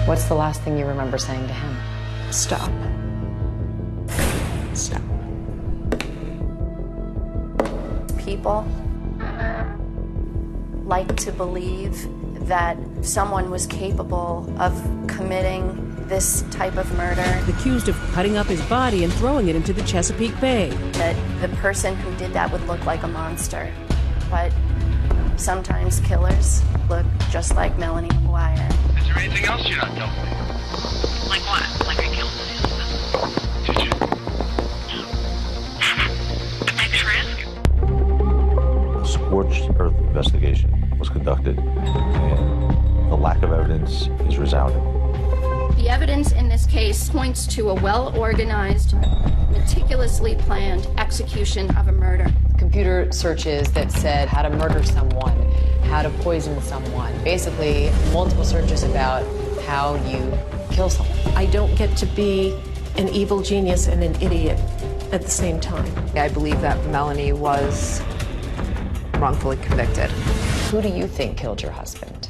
What's the last thing you remember saying to him? Stop. Stop. People like to believe that someone was capable of committing this type of murder. Accused of cutting up his body and throwing it into the Chesapeake Bay. That the person who did that would look like a monster. But sometimes killers look just like Melanie McGuire. Is there anything else you're not telling me? Like what? Like I killed my husband. Did you? Thanks for asking. A scorched earth investigation was conducted, and the lack of evidence is resounding. The evidence in this case points to a well-organized, meticulously planned execution of a murder. Computer searches that said how to murder someone, how to poison someone. Basically, multiple searches about how you kill someone. I don't get to be an evil genius and an idiot at the same time. I believe that Melanie was wrongfully convicted. Who do you think killed your husband?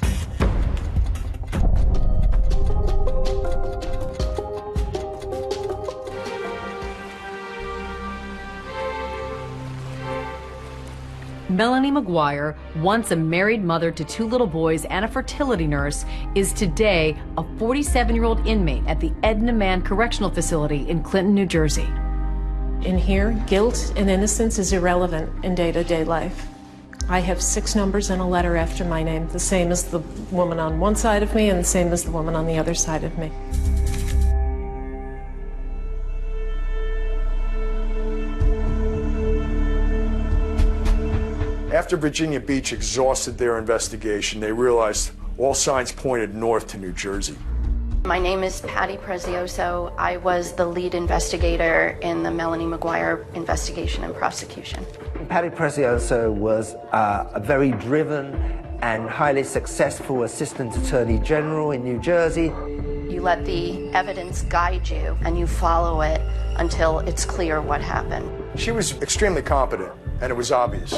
Melanie McGuire, once a married mother to 2 little boys and a fertility nurse, is today a 47-year-old inmate at the Edna Mann Correctional Facility in Clinton, New Jersey. In here, guilt and innocence is irrelevant in day-to-day life. I have 6 numbers and a letter after my name, the same as the woman on one side of me and the same as the woman on the other side of me. After Virginia Beach exhausted their investigation, they realized all signs pointed north to New Jersey. My name is Patty Prezioso. I was the lead investigator in the Melanie McGuire investigation and prosecution. Patty Prezioso was a very driven and highly successful Assistant Attorney General in New Jersey. You let the evidence guide you, and you follow it until it's clear what happened. She was extremely competent, and it was obvious.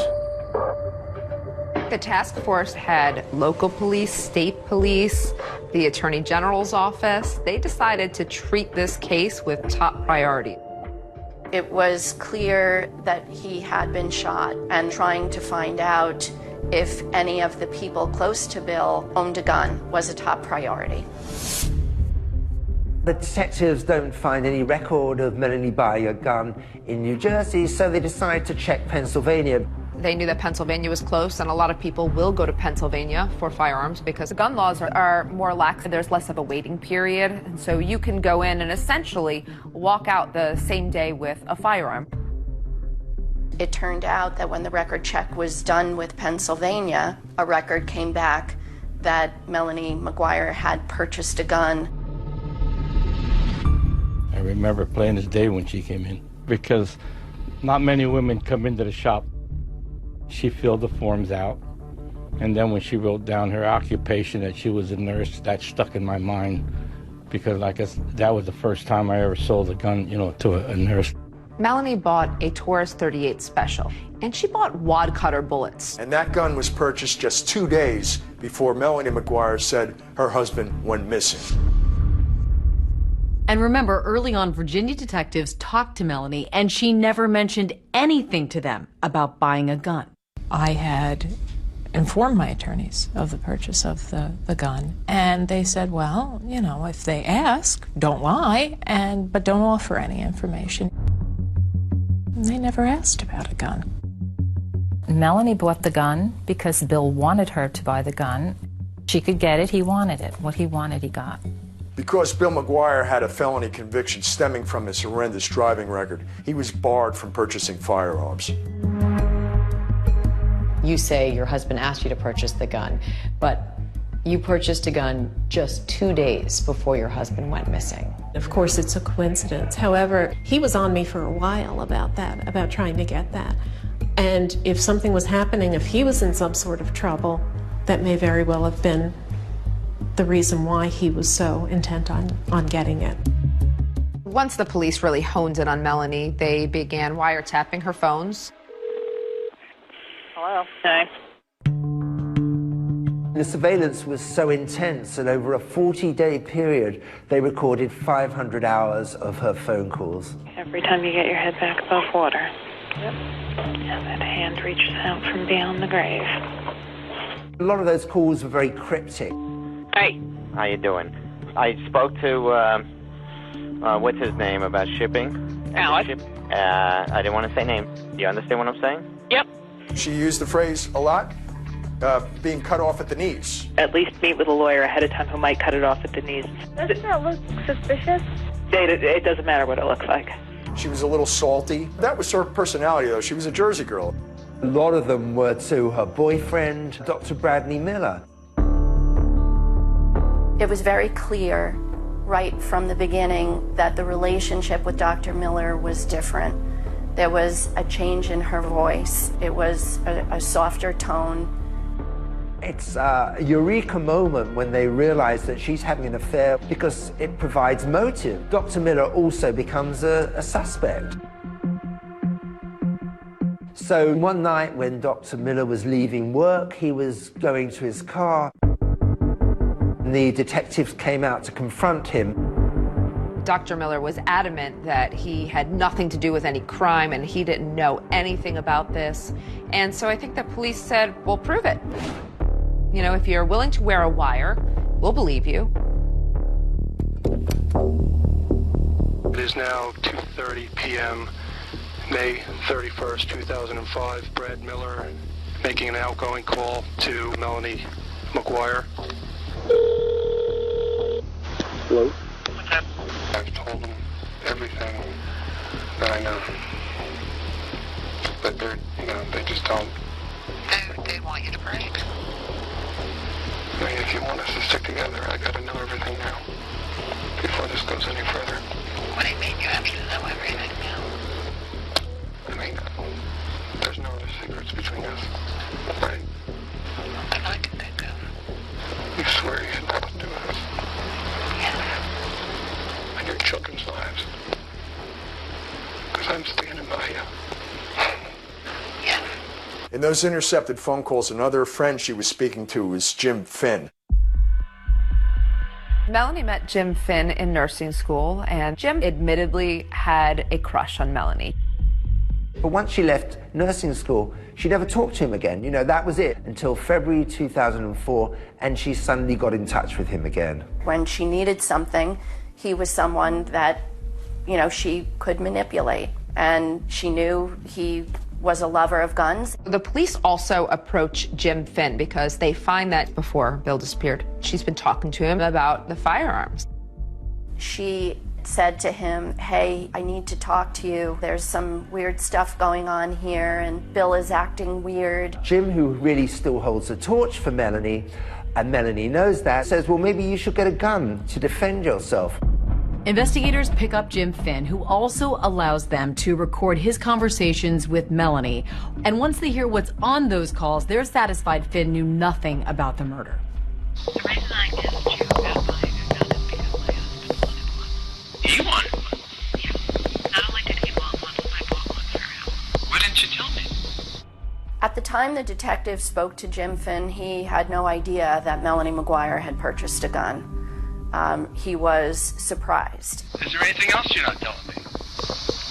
The task force had local police, state police, the Attorney General's office. They decided to treat this case with top priority. It was clear that he had been shot, and trying to find out if any of the people close to Bill owned a gun was a top priority. The detectives don't find any record of Melanie buying a gun in New Jersey, so they decide to check Pennsylvania. They knew that Pennsylvania was close, and a lot of people will go to Pennsylvania for firearms because the gun laws are more lax. There's less of a waiting period, and so you can go in and essentially walk out the same day with a firearm. It turned out that when the record check was done with Pennsylvania, a record came back that Melanie McGuire had purchased a gun. I remember plain as day when she came in, because not many women come into the shop. She filled the forms out, and then when she wrote down her occupation, that she was a nurse, that stuck in my mind, because I guess that was the first time I ever sold a gun, to a nurse. Melanie bought a Taurus 38 Special, and she bought wad cutter bullets. And that gun was purchased just 2 days before Melanie McGuire said her husband went missing. And remember, early on, Virginia detectives talked to Melanie, and she never mentioned anything to them about buying a gun. I had informed my attorneys of the purchase of the gun, and they said, well, if they ask, don't lie, but don't offer any information. And they never asked about a gun. Melanie bought the gun because Bill wanted her to buy the gun. She could get it, he wanted it. What he wanted, he got. Because Bill McGuire had a felony conviction stemming from his horrendous driving record, he was barred from purchasing firearms. You say your husband asked you to purchase the gun, but you purchased a gun just 2 days before your husband went missing. Of course, it's a coincidence. However, he was on me for a while about that, about trying to get that. And if something was happening, if he was in some sort of trouble, that may very well have been the reason why he was so intent on getting it. Once the police really honed in on Melanie, they began wiretapping her phones. Hello. Hi. The surveillance was so intense that over a 40-day period, they recorded 500 hours of her phone calls. Every time you get your head back above water. Yep. And that hand reaches out from beyond the grave. A lot of those calls were very cryptic. Hey. How you doing? I spoke to, what's his name, about shipping? Alex. I didn't want to say name. Do you understand what I'm saying? Yep. She used the phrase a lot, being cut off at the knees. At least meet with a lawyer ahead of time who might cut it off at the knees. Doesn't that look suspicious? It doesn't matter what it looks like. She was a little salty. That was her personality, though. She was a Jersey girl. A lot of them were to her boyfriend, Dr. Bradley Miller. It was very clear right from the beginning that the relationship with Dr. Miller was different. There was a change in her voice. It was a softer tone. It's a eureka moment when they realize that she's having an affair because it provides motive. Dr. Miller also becomes a suspect. So one night when Dr. Miller was leaving work, he was going to his car. The detectives came out to confront him. Dr. Miller was adamant that he had nothing to do with any crime and he didn't know anything about this. And so I think the police said, well, prove it. You know, if you're willing to wear a wire, we'll believe you. It is now 2:30 p.m., May 31st, 2005. Brad Miller making an outgoing call to Melanie McGuire. Hello? What's up? I've told them everything that I know. But they're, they just don't. They want you to break. I mean, if you want us to stick together, I gotta know everything now. Before this goes any further. What do you mean you have to know everything now? I mean, there's no other secrets between us, right? That I can think of. You swear you had nothing to do with us? Yes. And your children's lives. Because I'm standing by you. Yes. In those intercepted phone calls, another friend she was speaking to was Jim Finn. Melanie met Jim Finn in nursing school, and Jim admittedly had a crush on Melanie. But once she left nursing school, she never talked to him again. That was it until February 2004, and she suddenly got in touch with him again. When she needed something, he was someone that, she could manipulate, and she knew he was a lover of guns. The police also approach Jim Finn because they find that before Bill disappeared, she's been talking to him about the firearms. She said to him, hey, I need to talk to you. There's some weird stuff going on here, and Bill is acting weird. Jim, who really still holds the torch for Melanie, and Melanie knows that, says, well, maybe you should get a gun to defend yourself. Investigators pick up Jim Finn, who also allows them to record his conversations with Melanie. And once they hear what's on those calls, they're satisfied Finn knew nothing about the murder. The reason I kissed you about buying a gun is because my husband wanted one. He wanted one? Yes. Not only did he want one, I bought one for him. Why didn't you tell me? At the time the detective spoke to Jim Finn, he had no idea that Melanie McGuire had purchased a gun. He was surprised. Is there anything else you're not telling me?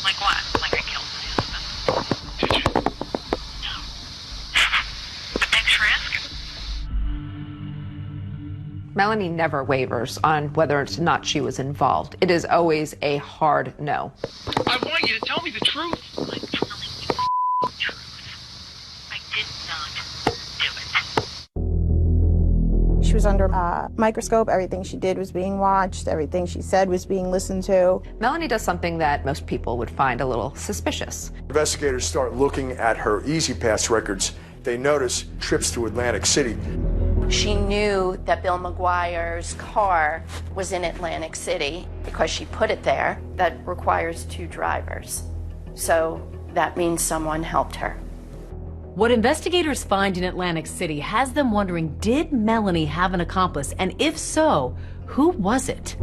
Like what? Like I killed my husband. Did you? No. But thanks for asking. Melanie never wavers on whether or not she was involved. It is always a hard no. I want you to tell me the truth. I'm telling you the truth. I did not do it. She was under a microscope. Everything she did was being watched. Everything she said was being listened to. Melanie does something that most people would find a little suspicious. Investigators start looking at her Easy Pass records. They notice trips to Atlantic City. She knew that Bill McGuire's car was in Atlantic City because she put it there. That requires 2 drivers. So that means someone helped her. What investigators find in Atlantic City has them wondering, did Melanie have an accomplice? And if so, who was it?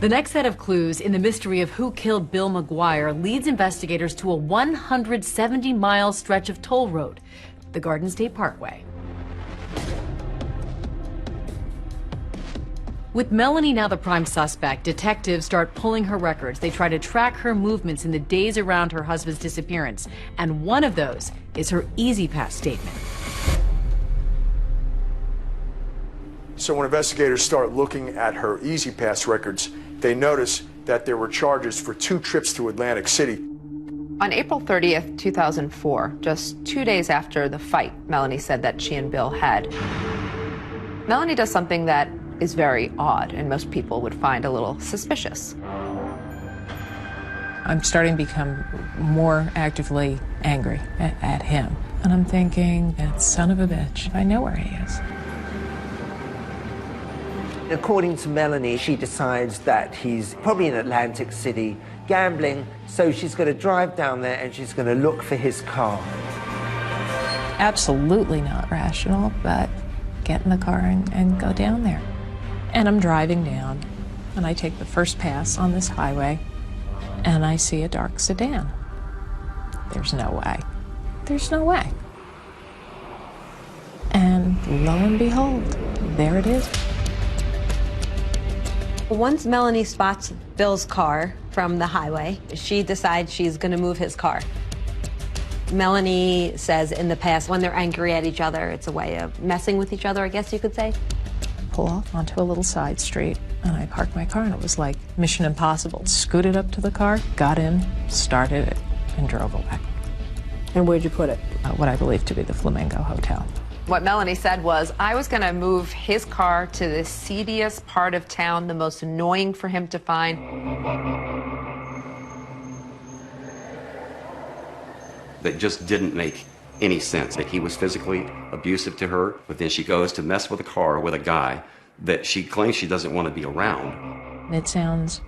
The next set of clues in the mystery of who killed Bill McGuire leads investigators to a 170-mile stretch of toll road, the Garden State Parkway. With Melanie now the prime suspect, detectives start pulling her records. They try to track her movements in the days around her husband's disappearance, and one of those is her E-ZPass statement. So when investigators start looking at her E-ZPass records, they notice that there were charges for 2 trips to Atlantic City. On April 30th, 2004, just 2 days after the fight Melanie said that she and Bill had, Melanie does something that is very odd and most people would find a little suspicious. I'm starting to become more actively angry at him. And I'm thinking, that son of a bitch, I know where he is. According to Melanie, she decides that he's probably in Atlantic City gambling, so she's going to drive down there and she's going to look for his car. Absolutely not rational, but get in the car and go down there. And I'm driving down, and I take the first pass on this highway, and I see a dark sedan. There's no way. There's no way. And lo and behold, there it is. Once Melanie spots Bill's car from the highway, she decides she's going to move his car. Melanie says in the past, when they're angry at each other, it's a way of messing with each other, I guess you could say. Pull off onto a little side street, and I parked my car, and it was like Mission Impossible. Scooted up to the car, got in, started it, and drove away. And where'd you put it? What I believe to be the Flamingo Hotel. What Melanie said was, I was going to move his car to the seediest part of town, the most annoying for him to find. That just didn't make any sense. That he was physically abusive to her, but then she goes to mess with a car with a guy that she claims she doesn't want to be around. It sounds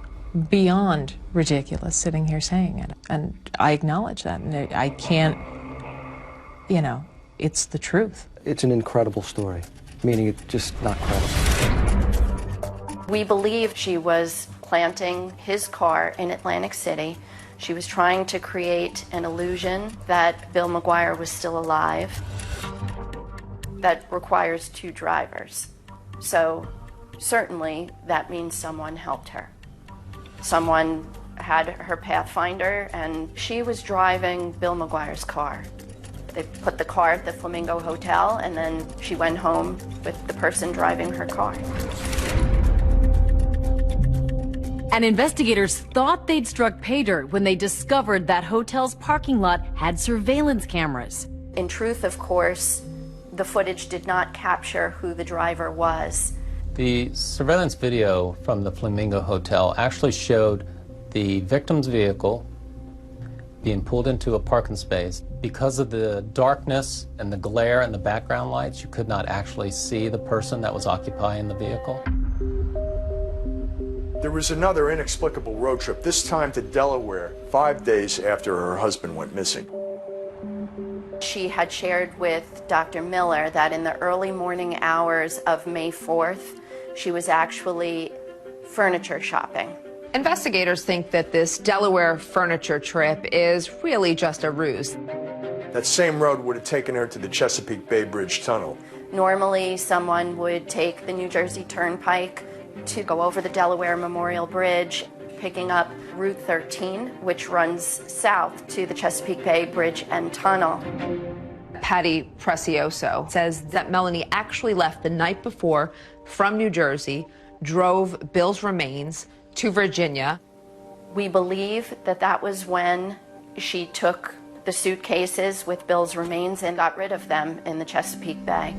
beyond ridiculous sitting here saying it, and I acknowledge that, and I can't, you know, it's the truth. It's an incredible story, meaning it's just not credible. We believe she was planting his car in Atlantic City. She was trying to create an illusion that Bill McGuire was still alive. That requires 2 drivers. So certainly that means someone helped her. Someone had her Pathfinder, and she was driving Bill McGuire's car. They put the car at the Flamingo Hotel, and then she went home with the person driving her car. And investigators thought they'd struck pay dirt when they discovered that hotel's parking lot had surveillance cameras. In truth, of course, the footage did not capture who the driver was. The surveillance video from the Flamingo Hotel actually showed the victim's vehicle being pulled into a parking space. Because of the darkness and the glare and the background lights, you could not actually see the person that was occupying the vehicle. There was another inexplicable road trip, this time to Delaware, 5 days after her husband went missing. She had shared with Dr. Miller that in the early morning hours of May 4th, she was actually furniture shopping. Investigators think that this Delaware furniture trip is really just a ruse. That same road would have taken her to the Chesapeake Bay Bridge tunnel. Normally, someone would take the New Jersey Turnpike to go over the Delaware Memorial Bridge, picking up Route 13, which runs south to the Chesapeake Bay Bridge and tunnel. Patty Precioso says that Melanie actually left the night before from New Jersey, drove Bill's remains to Virginia. We believe that that was when she took the suitcases with Bill's remains and got rid of them in the Chesapeake Bay.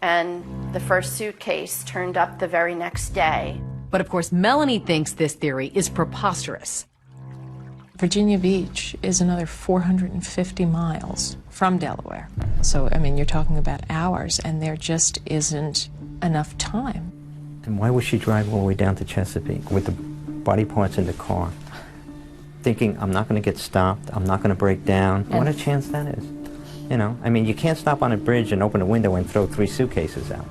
And the first suitcase turned up the very next day. But of course, Melanie thinks this theory is preposterous. Virginia Beach is another 450 miles from Delaware. So, I mean, you're talking about hours, and there just isn't enough time. And why would she drive all the way down to Chesapeake with the body parts in the car, thinking, I'm not going to get stopped, I'm not going to break down? What a chance that is. You know, I mean, you can't stop on a bridge and open a window and throw 3 suitcases out.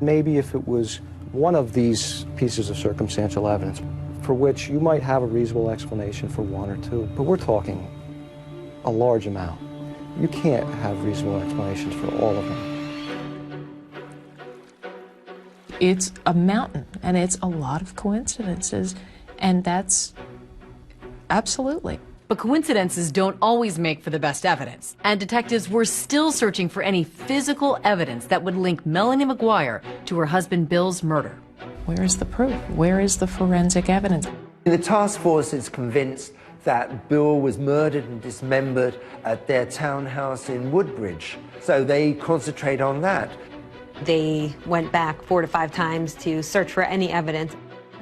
Maybe if it was one of these pieces of circumstantial evidence for which you might have a reasonable explanation for 1 or 2, but we're talking a large amount. You can't have reasonable explanations for all of them. It's a mountain, and it's a lot of coincidences, and that's absolutely. But coincidences don't always make for the best evidence, and detectives were still searching for any physical evidence that would link Melanie McGuire to her husband Bill's murder. Where is the proof? Where is the forensic evidence? The task force is convinced that Bill was murdered and dismembered at their townhouse in Woodbridge, so they concentrate on that. They went back 4 to 5 times to search for any evidence.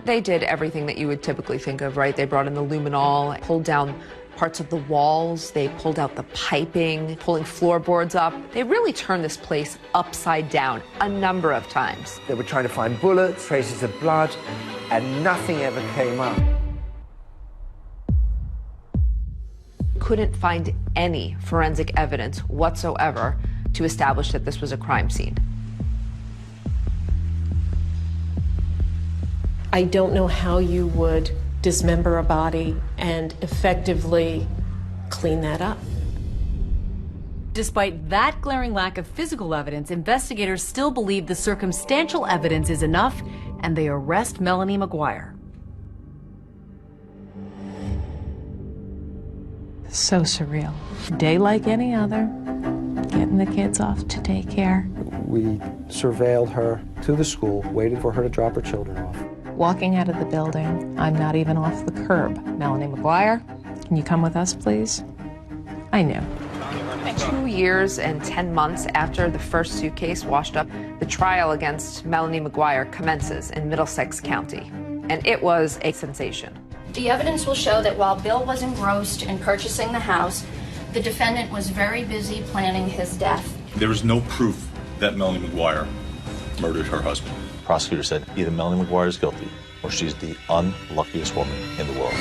They did everything that you would typically think of, right? They brought in the luminol, pulled down parts of the walls, they pulled out the piping, pulling floorboards up. They really turned this place upside down a number of times. They were trying to find bullets, traces of blood, and nothing ever came up. Couldn't find any forensic evidence whatsoever to establish that this was a crime scene. I don't know how you would dismember a body and effectively clean that up. Despite that glaring lack of physical evidence, investigators still believe the circumstantial evidence is enough, and they arrest Melanie McGuire. So surreal. Day like any other, getting the kids off to daycare. We surveilled her to the school, waited for her to drop her children off. Walking out of the building, I'm not even off the curb. Melanie McGuire, can you come with us, please? I knew. 2 years and 10 months after the first suitcase washed up, the trial against Melanie McGuire commences in Middlesex County, and it was a sensation. The evidence will show that while Bill was engrossed in purchasing the house, the defendant was very busy planning his death. There was no proof that Melanie McGuire murdered her husband. The prosecutor said either Melanie McGuire is guilty or she's the unluckiest woman in the world.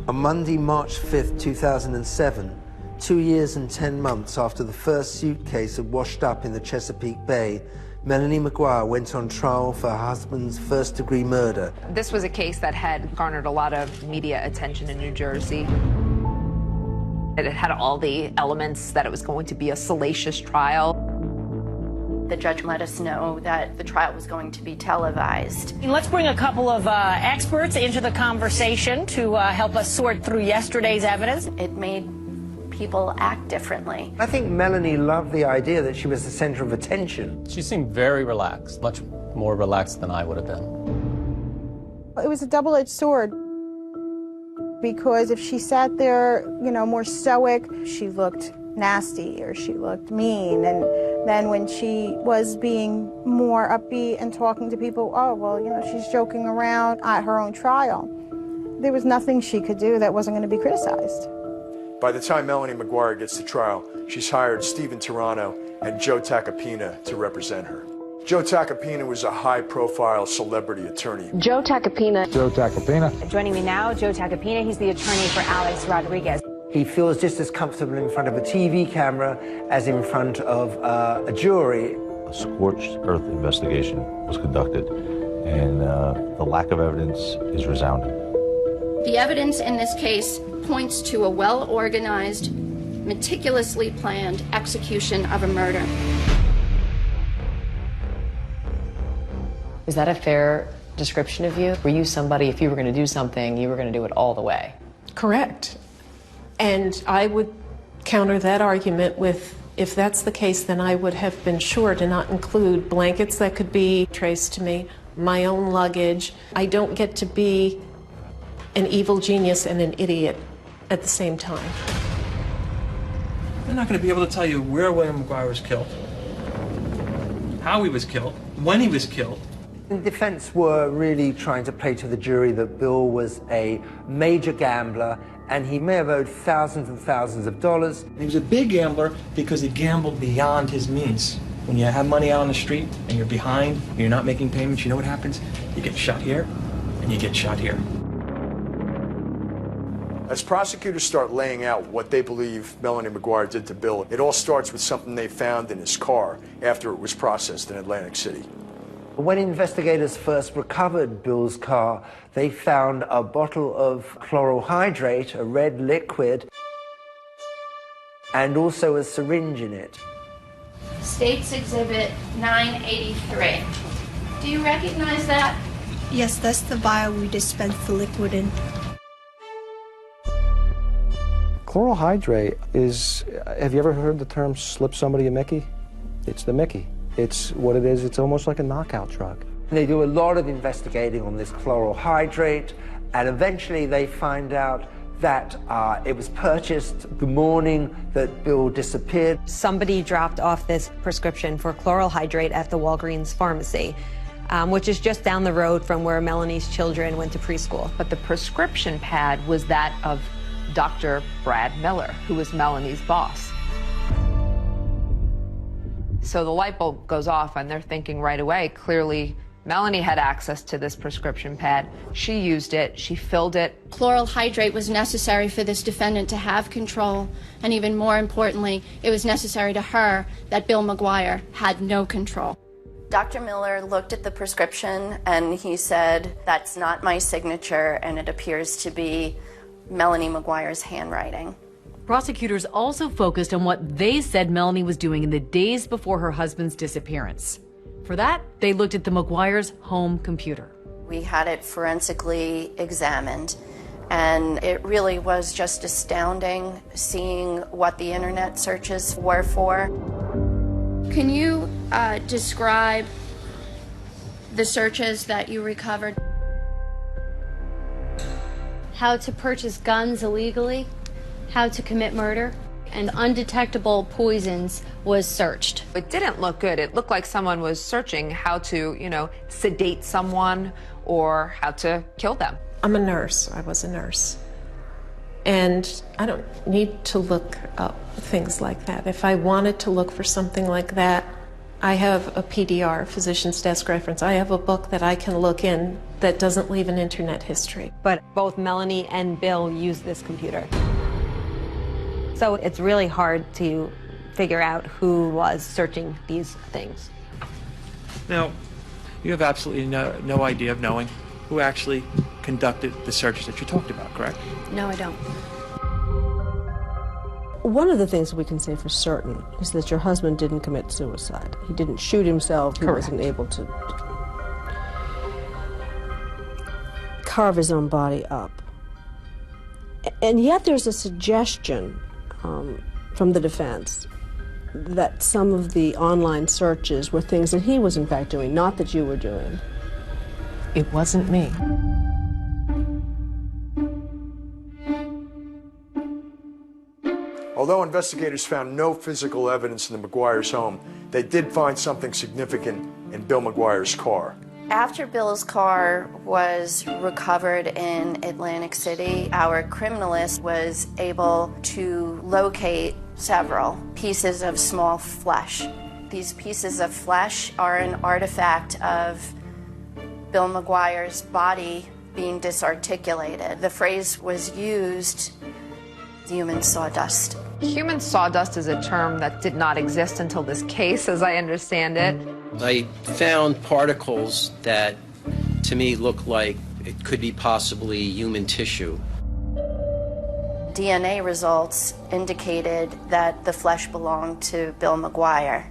On Monday, March 5th, 2007, 2 years and 10 months after the first suitcase had washed up in the Chesapeake Bay, Melanie McGuire went on trial for her husband's first-degree murder. This was a case that had garnered a lot of media attention in New Jersey. It had all the elements that it was going to be a salacious trial. The judge let us know that the trial was going to be televised. Let's bring a couple of experts into the conversation to help us sort through yesterday's evidence. It made people act differently. I think Melanie loved the idea that she was the center of attention. She seemed very relaxed, much more relaxed than I would have been. It was a double-edged sword, because if she sat there, you know, more stoic, she looked nasty or she looked mean. And then when she was being more upbeat and talking to people, oh, well, you know, she's joking around at her own trial. There was nothing she could do that wasn't going to be criticized. By the time Melanie McGuire gets to trial, she's hired Stephen Tirano and Joe Tacopina to represent her. Joe Tacopina was a high-profile celebrity attorney. Joe Tacopina. Joe Tacopina. Joining me now, Joe Tacopina. He's the attorney for Alex Rodriguez. He feels just as comfortable in front of a TV camera as in front of a jury. A scorched earth investigation was conducted, and the lack of evidence is resounding. The evidence in this case points to a well-organized, meticulously planned execution of a murder. Is that a fair description of you? Were you somebody, if you were going to do something, you were going to do it all the way? Correct. And I would counter that argument with, if that's the case, then I would have been sure to not include blankets that could be traced to me, my own luggage. I don't get to be an evil genius and an idiot at the same time. They're not going to be able to tell you where William McGuire was killed, how he was killed, when he was killed. The defense were really trying to play to the jury that Bill was a major gambler and he may have owed thousands and thousands of dollars. He was a big gambler because he gambled beyond his means. When you have money out on the street and you're behind, and you're not making payments, you know what happens? You get shot here, and you get shot here. As prosecutors start laying out what they believe Melanie McGuire did to Bill, it all starts with something they found in his car after it was processed in Atlantic City. When investigators first recovered Bill's car, they found a bottle of chloral hydrate, a red liquid, and also a syringe in it. State's Exhibit 983. Do you recognize that? Yes, that's the vial we dispensed the liquid in. Chloral hydrate is, have you ever heard the term slip somebody a Mickey? It's the Mickey. It's what it is, it's almost like a knockout drug. They do a lot of investigating on this chloral hydrate, and eventually they find out that it was purchased the morning that Bill disappeared. Somebody dropped off this prescription for chloral hydrate at the Walgreens pharmacy, which is just down the road from where Melanie's children went to preschool. But the prescription pad was that of Dr. Brad Miller, who was Melanie's boss. So the light bulb goes off and they're thinking right away, clearly Melanie had access to this prescription pad. She used it, she filled it. Chloral hydrate was necessary for this defendant to have control, and even more importantly, it was necessary to her that Bill McGuire had no control. Dr. Miller looked at the prescription and he said, "That's not my signature, and it appears to be Melanie McGuire's handwriting." Prosecutors also focused on what they said Melanie was doing in the days before her husband's disappearance. For that, they looked at the McGuire's home computer. We had it forensically examined, and it really was just astounding seeing what the internet searches were for. Can you describe the searches that you recovered? How to purchase guns illegally, how to commit murder, and undetectable poisons was searched. It didn't look good. It looked like someone was searching how to, sedate someone or how to kill them. I'm a nurse. I was a nurse. And I don't need to look up things like that. If I wanted to look for something like that, I have a PDR, Physician's Desk Reference. I have a book that I can look in that doesn't leave an internet history. But both Melanie and Bill used this computer. So it's really hard to figure out who was searching these things. Now, you have absolutely no idea of knowing who actually conducted the searches that you talked about, correct? No, I don't. One of the things we can say for certain is that your husband didn't commit suicide. He didn't shoot himself. He wasn't able to carve his own body up. And yet there's a suggestion from the defense that some of the online searches were things that he was in fact doing, not that you were doing. It wasn't me. Although investigators found no physical evidence in the McGuire's home, they did find something significant in Bill McGuire's car. After Bill's car was recovered in Atlantic City, our criminalist was able to locate several pieces of small flesh. These pieces of flesh are an artifact of Bill McGuire's body being disarticulated. The phrase was used, human sawdust. Human sawdust is a term that did not exist until this case, as I understand it. I found particles that, to me, look like it could be possibly human tissue. DNA results indicated that the flesh belonged to Bill McGuire.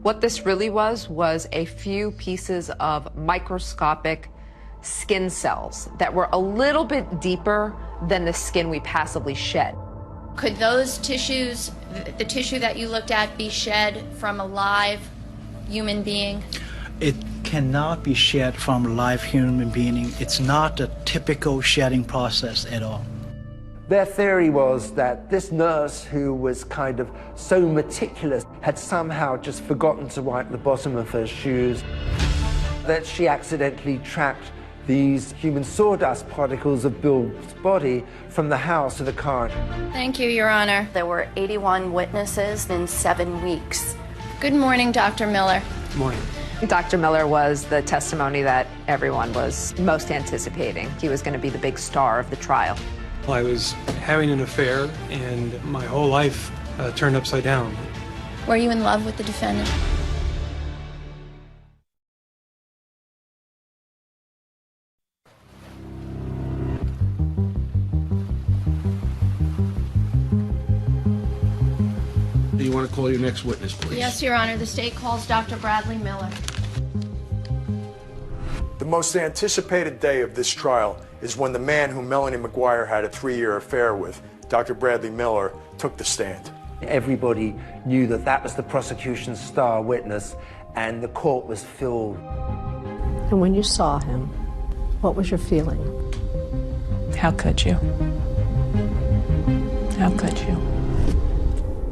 What this really was a few pieces of microscopic skin cells that were a little bit deeper than the skin we passively shed. Could those tissues, the tissue that you looked at, be shed from a live human being? It cannot be shed from a live human being. It's not a typical shedding process at all. Their theory was that this nurse, who was kind of so meticulous, had somehow just forgotten to wipe the bottom of her shoes, that she accidentally tracked these human sawdust particles of Bill's body from the house to the car. Thank you, Your Honor. There were 81 witnesses in 7 weeks. Good morning, Dr. Miller. Good morning. Dr. Miller was the testimony that everyone was most anticipating. He was going to be the big star of the trial. I was having an affair, and my whole life turned upside down. Were you in love with the defendant? Do you want to call your next witness, please? Yes, Your Honor. The state calls Dr. Bradley Miller. The most anticipated day of this trial is when the man whom Melanie McGuire had a 3-year affair with, Dr. Bradley Miller, took the stand. Everybody knew that that was the prosecution's star witness, and the court was filled. And when you saw him, what was your feeling? How could you? How could you?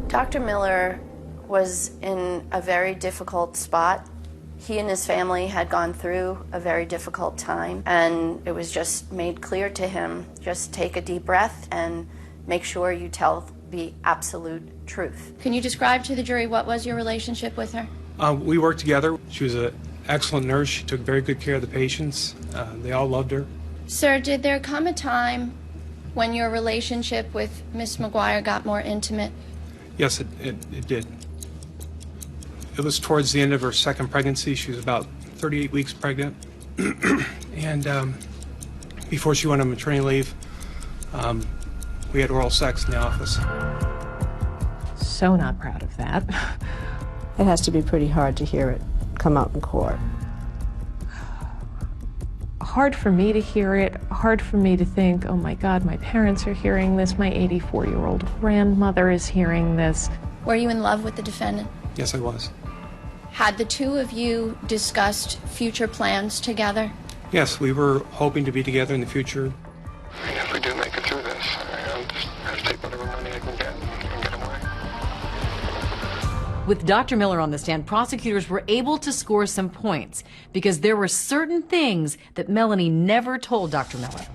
Dr. Miller was in a very difficult spot. He and his family had gone through a very difficult time, and it was just made clear to him, just take a deep breath and make sure you tell the absolute truth. Can you describe to the jury what was your relationship with her? We worked together. She was an excellent nurse. She took very good care of the patients. They all loved her. Sir, did there come a time when your relationship with Miss McGuire got more intimate? Yes, it did. It was towards the end of her second pregnancy. She was about 38 weeks pregnant. And before she went on maternity leave, we had oral sex in the office. So not proud of that. It has to be pretty hard to hear it come out in court. Hard for me to hear it, hard for me to think, oh my God, my parents are hearing this, my 84-year-old grandmother is hearing this. Were you in love with the defendant? Yes, I was. Had the two of you discussed future plans together? Yes, we were hoping to be together in the future. If we do make it through this, I'll just have to take whatever money I can get and get away. With Dr. Miller on the stand, prosecutors were able to score some points because there were certain things that Melanie never told Dr. Miller.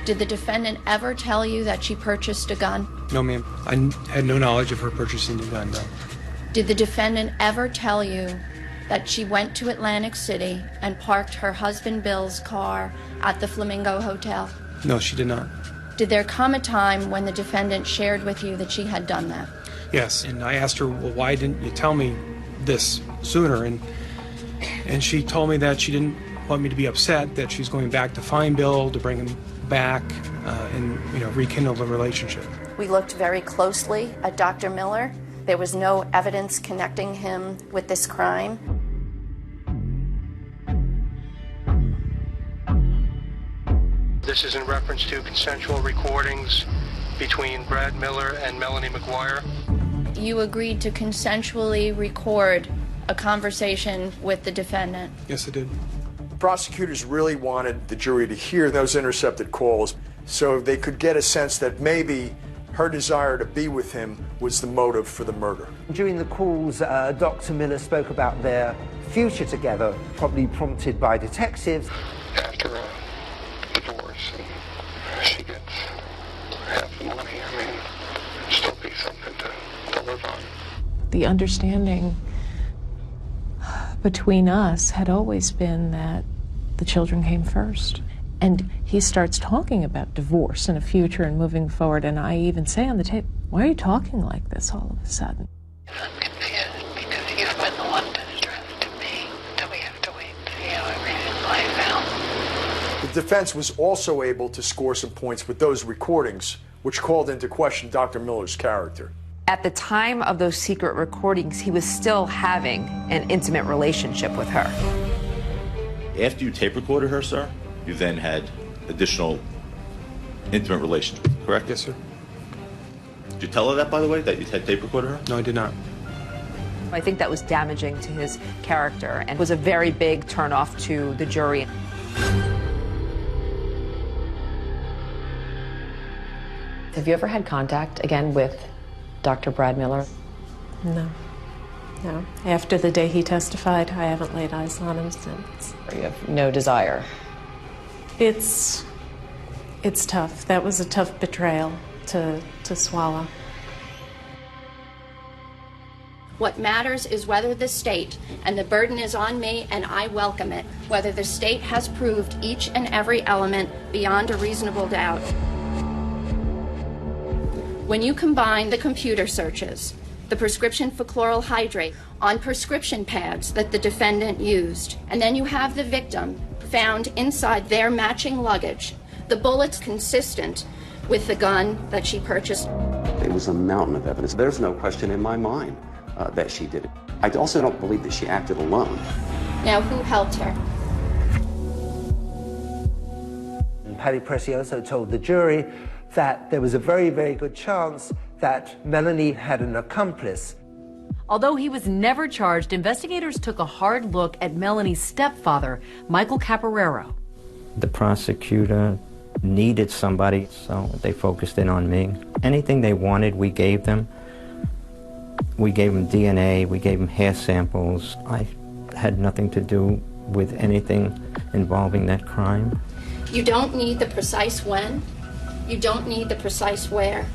Did the defendant ever tell you that she purchased a gun? No, ma'am. I had no knowledge of her purchasing a gun, no. Did the defendant ever tell you that she went to Atlantic City and parked her husband Bill's car at the Flamingo Hotel? No, she did not. Did there come a time when the defendant shared with you that she had done that? Yes, and I asked her, well, why didn't you tell me this sooner? And she told me that she didn't want me to be upset, that she's going back to find Bill, to bring him back, and rekindle the relationship. We looked very closely at Dr. Miller. There was no evidence connecting him with this crime. This is in reference to consensual recordings between Brad Miller and Melanie McGuire. You agreed to consensually record a conversation with the defendant. Yes, I did. Prosecutors really wanted the jury to hear those intercepted calls so they could get a sense that maybe her desire to be with him was the motive for the murder. During the calls, Dr. Miller spoke about their future together, probably prompted by detectives. After a divorce, and she gets half the money, I mean, it'd still be something to live on. The understanding between us had always been that the children came first. And he starts talking about divorce and a future and moving forward, and I even say on the tape, why are you talking like this all of a sudden? I'm confused because you've been the one to address to me that we have to wait to see how everything plays out. The defense was also able to score some points with those recordings, which called into question Dr. Miller's character. At the time of those secret recordings, he was still having an intimate relationship with her. After you tape recorded her, sir, you then had additional intimate relations with her, correct? Yes, sir. Did you tell her that, by the way, that you had tape recorded her? No, I did not. I think that was damaging to his character and was a very big turnoff to the jury. Have you ever had contact again with Dr. Brad Miller? No. No. After the day he testified, I haven't laid eyes on him since. You have no desire? It's tough. That was a tough betrayal to swallow. What matters is whether the state, and the burden is on me and I welcome it, whether the state has proved each and every element beyond a reasonable doubt. When you combine the computer searches, the prescription for chloral hydrate on prescription pads that the defendant used, and then you have the victim found inside their matching luggage, the bullets consistent with the gun that she purchased. It was a mountain of evidence. There's no question in my mind that she did it. I also don't believe that she acted alone. Now, who helped her? And Paddy Precioso told the jury that there was a very, very good chance that Melanie had an accomplice. Although he was never charged, investigators took a hard look at Melanie's stepfather, Michael Caporero. The prosecutor needed somebody, so they focused in on me. Anything they wanted, we gave them. We gave them DNA, we gave them hair samples. I had nothing to do with anything involving that crime. You don't need the precise when. You don't need the precise where.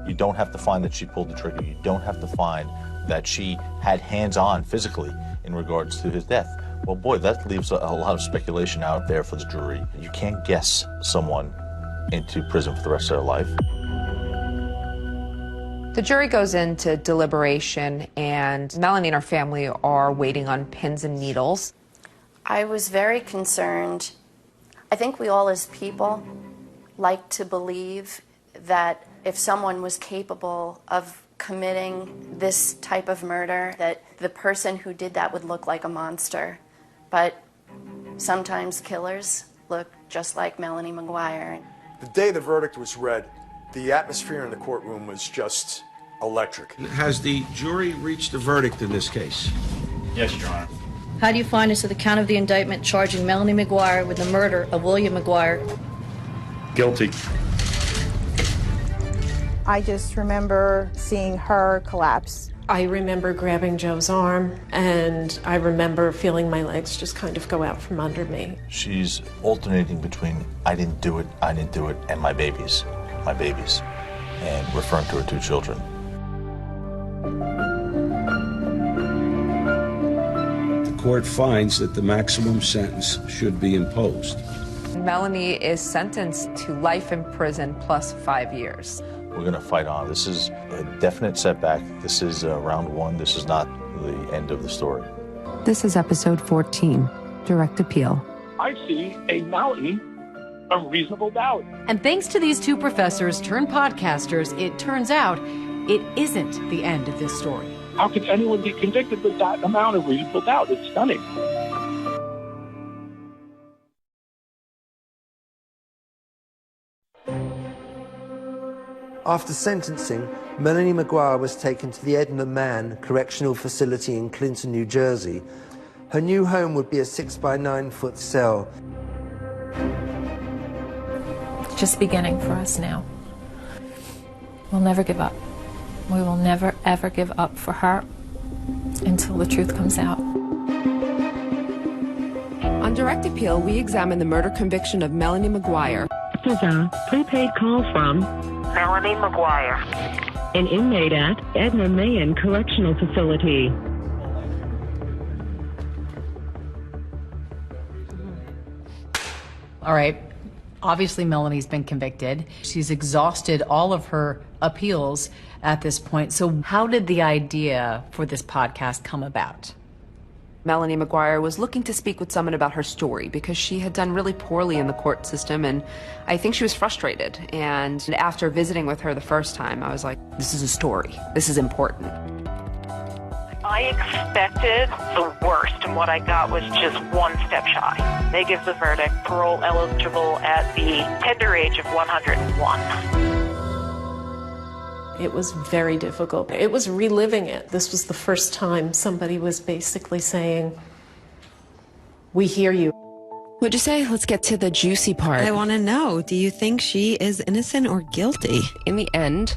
You don't have to find that she pulled the trigger. You don't have to find that she had hands-on physically in regards to his death. Well, boy, that leaves a lot of speculation out there for the jury. You can't guess someone into prison for the rest of their life. The jury goes into deliberation, and Melanie and her family are waiting on pins and needles. I was very concerned. I think we all as people like to believe that if someone was capable of committing this type of murder, that the person who did that would look like a monster. But sometimes killers look just like Melanie McGuire. The day the verdict was read, the atmosphere in the courtroom was just electric. Has the jury reached a verdict in this case? Yes, Your Honor. How do you find as to the count of the indictment charging Melanie McGuire with the murder of William McGuire? Guilty. I just remember seeing her collapse. I remember grabbing Joe's arm, and I remember feeling my legs just kind of go out from under me. She's alternating between I didn't do it, and my babies, and referring to her two children. The court finds that the maximum sentence should be imposed. Melanie is sentenced to life in prison plus 5 years. We're going to fight on. This is a definite setback. This is round one. This is not the end of the story. This is episode 14, Direct Appeal. I see a mountain of reasonable doubt. And thanks to these two professors turned podcasters, it turns out it isn't the end of this story. How could anyone be convicted with that amount of reasonable doubt? It's stunning. After sentencing, Melanie McGuire was taken to the Edna Mann Correctional Facility in Clinton, New Jersey. Her new home would be a 6-by-9-foot cell. It's just beginning for us now. We'll never give up. We will never, ever give up for her until the truth comes out. On Direct Appeal, we examine the murder conviction of Melanie McGuire. This is a prepaid call from Melanie McGuire, an inmate at Edna Mann Correctional Facility. All right. Obviously, Melanie's been convicted. She's exhausted all of her appeals at this point. So how did the idea for this podcast come about? Melanie McGuire was looking to speak with someone about her story because she had done really poorly in the court system, and I think she was frustrated. And after visiting with her the first time, I was like, this is a story. This is important. I expected the worst, and what I got was just one step shy. They give the verdict parole eligible at the tender age of 101. It was very difficult. It was reliving it. This was the first time somebody was basically saying, we hear you. What'd you say? Let's get to the juicy part. I want to know, do you think she is innocent or guilty? In the end,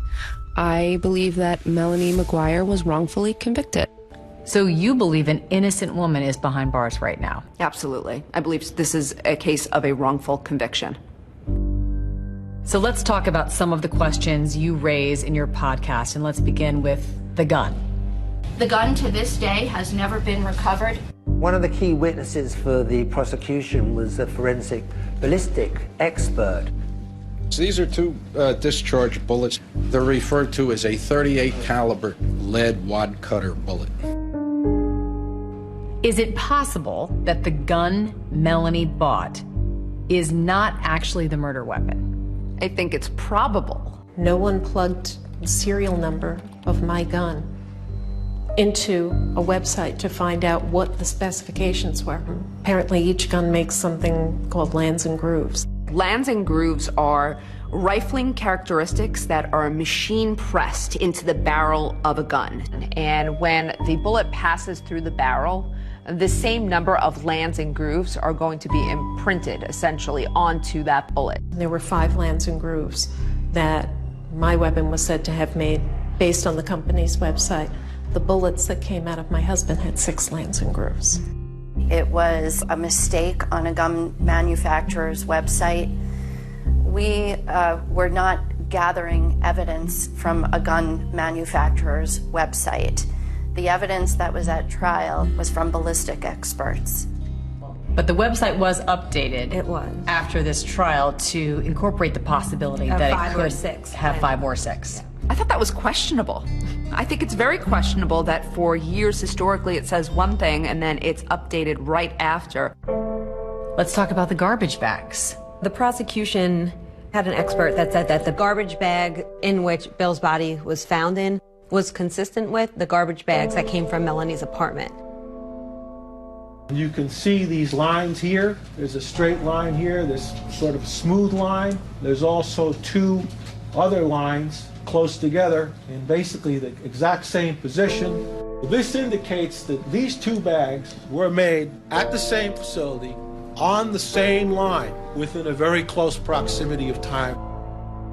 I believe that Melanie McGuire was wrongfully convicted. So you believe an innocent woman is behind bars right now? Absolutely. I believe this is a case of a wrongful conviction. So let's talk about some of the questions you raise in your podcast, and let's begin with the gun. The gun to this day has never been recovered. One of the key witnesses for the prosecution was a forensic ballistic expert. So these are two discharge bullets. They're referred to as a 38 caliber lead wad cutter bullet. Is it possible that the gun Melanie bought is not actually the murder weapon? I think it's probable. No one plugged the serial number of my gun into a website to find out what the specifications were. Apparently each gun makes something called lands and grooves. Lands and grooves are rifling characteristics that are machine pressed into the barrel of a gun. And when the bullet passes through the barrel, the same number of lands and grooves are going to be imprinted essentially onto that bullet. There were 5 lands and grooves that my weapon was said to have made based on the company's website. The bullets that came out of my husband had 6 lands and grooves. It was a mistake on a gun manufacturer's website. We were not gathering evidence from a gun manufacturer's website. The evidence that was at trial was from ballistic experts. But the website was updated. It was. After this trial to incorporate the possibility Of that 5 it or could 6. have 5 or 6. I thought that was questionable. I think it's very questionable that for years historically it says one thing and then it's updated right after. Let's talk about the garbage bags. The prosecution had an expert that said that the garbage bag in which Bill's body was found in was consistent with the garbage bags that came from Melanie's apartment. You can see these lines here. There's a straight line here, this sort of smooth line. There's also 2 other lines close together in basically the exact same position. This indicates that these 2 bags were made at the same facility on the same line within a very close proximity of time.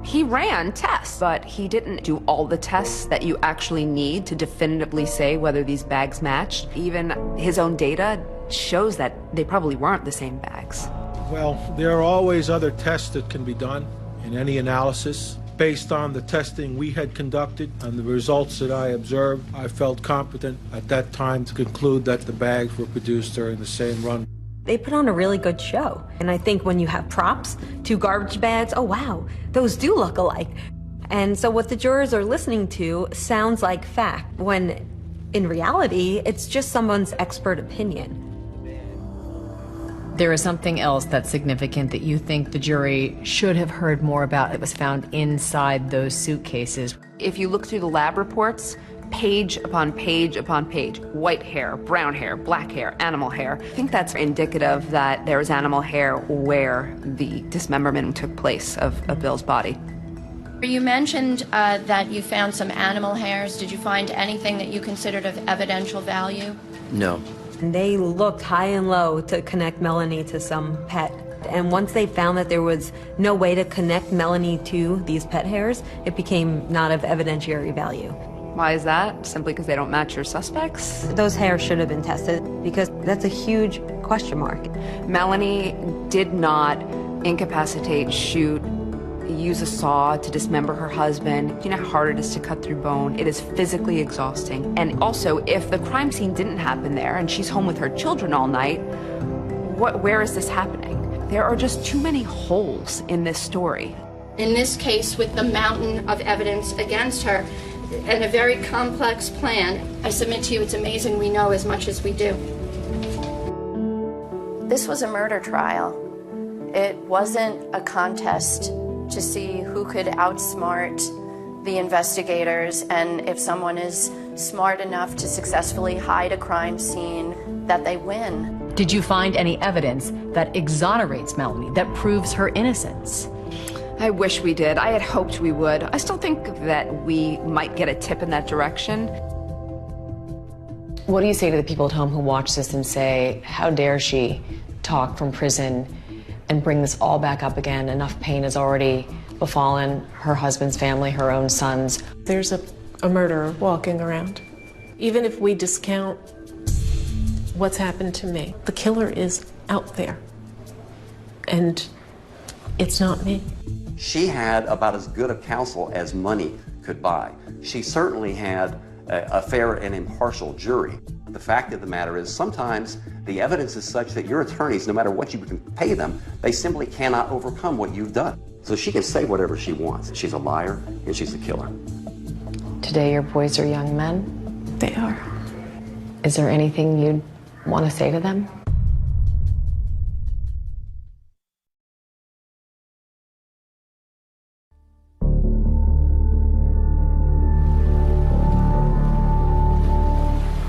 He ran tests, but he didn't do all the tests that you actually need to definitively say whether these bags matched. Even his own data shows that they probably weren't the same bags. Well, there are always other tests that can be done in any analysis. Based on the testing we had conducted and the results that I observed, I felt competent at that time to conclude that the bags were produced during the same run. They put on a really good show. And I think when you have props, 2 garbage bags, oh wow, those do look alike. And so what the jurors are listening to sounds like fact, when in reality, it's just someone's expert opinion. There is something else that's significant that you think the jury should have heard more about that was found inside those suitcases. If you look through the lab reports, page upon page upon page, white hair, brown hair, black hair, animal hair. I think that's indicative that there was animal hair where the dismemberment took place of Bill's body. You mentioned that you found some animal hairs. Did you find anything that you considered of evidential value? No. They looked high and low to connect Melanie to some pet. And once they found that there was no way to connect Melanie to these pet hairs, it became not of evidentiary value. Why is that? Simply because they don't match your suspects? Those hairs should have been tested because that's a huge question mark. Melanie did not incapacitate, shoot, use a saw to dismember her husband. You know how hard it is to cut through bone. It is physically exhausting. And also, if the crime scene didn't happen there and she's home with her children all night, where is this happening? There are just too many holes in this story. In this case, with the mountain of evidence against her and a very complex plan, I submit to you it's amazing we know as much as we do. This was a murder trial. It wasn't a contest to see who could outsmart the investigators, and if someone is smart enough to successfully hide a crime scene, that they win. Did you find any evidence that exonerates Melanie, that proves her innocence? I wish we did. I had hoped we would. I still think that we might get a tip in that direction. What do you say to the people at home who watch this and say, how dare she talk from prison and bring this all back up again? Enough pain has already befallen her husband's family, her own sons. There's a murderer walking around. Even if we discount what's happened to me, the killer is out there. And it's not me. She had about as good a counsel as money could buy. She certainly had a fair and impartial jury. The fact of the matter is sometimes the evidence is such that your attorneys, no matter what you can pay them, they simply cannot overcome what you've done. So she can say whatever she wants. She's a liar and she's a killer. Today your boys are young men? They are. Is there anything you'd want to say to them?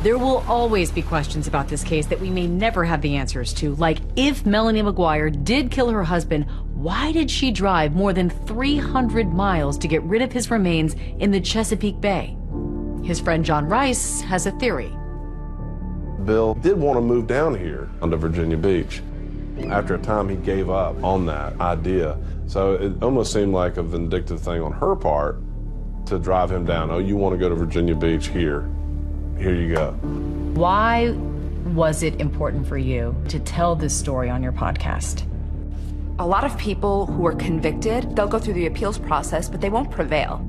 There will always be questions about this case that we may never have the answers to, like if Melanie McGuire did kill her husband, why did she drive more than 300 miles to get rid of his remains in the Chesapeake Bay? His friend John Rice has a theory. Bill did want to move down here onto Virginia Beach. After a time, he gave up on that idea. So it almost seemed like a vindictive thing on her part to drive him down. Oh, you want to go to Virginia Beach? Here you go. Why was it important for you to tell this story on your podcast? A lot of people who are convicted, they'll go through the appeals process, but they won't prevail.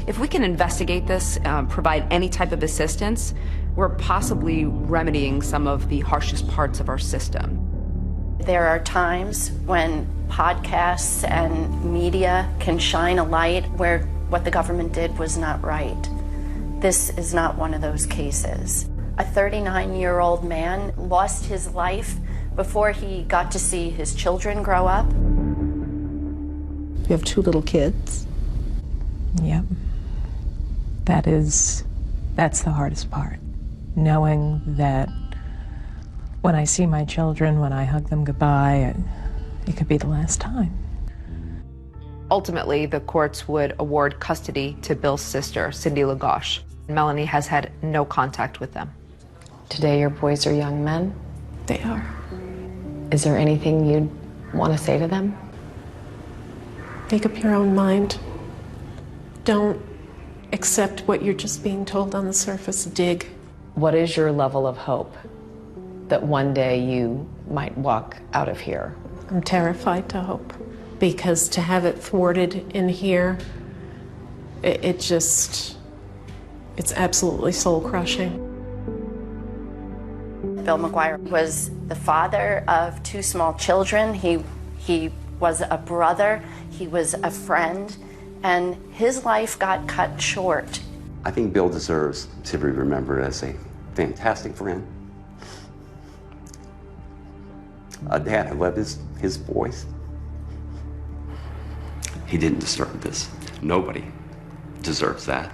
If we can investigate this, provide any type of assistance, we're possibly remedying some of the harshest parts of our system. There are times when podcasts and media can shine a light where what the government did was not right. This is not one of those cases. A 39-year-old man lost his life before he got to see his children grow up. You have 2 little kids. Yep. That's the hardest part. Knowing that when I see my children, when I hug them goodbye, it could be the last time. Ultimately, the courts would award custody to Bill's sister, Cindy Lagoche. Melanie has had no contact with them. Today your boys are young men? They are. Is there anything you'd want to say to them? Make up your own mind. Don't accept what you're just being told on the surface. Dig. What is your level of hope that one day you might walk out of here? I'm terrified to hope, because to have it thwarted in here, it's absolutely soul-crushing. Bill McGuire was the father of 2 small children. He was a brother, he was a friend, and his life got cut short. I think Bill deserves to be remembered as a fantastic friend, a dad who loved his boys. He didn't deserve this. Nobody deserves that.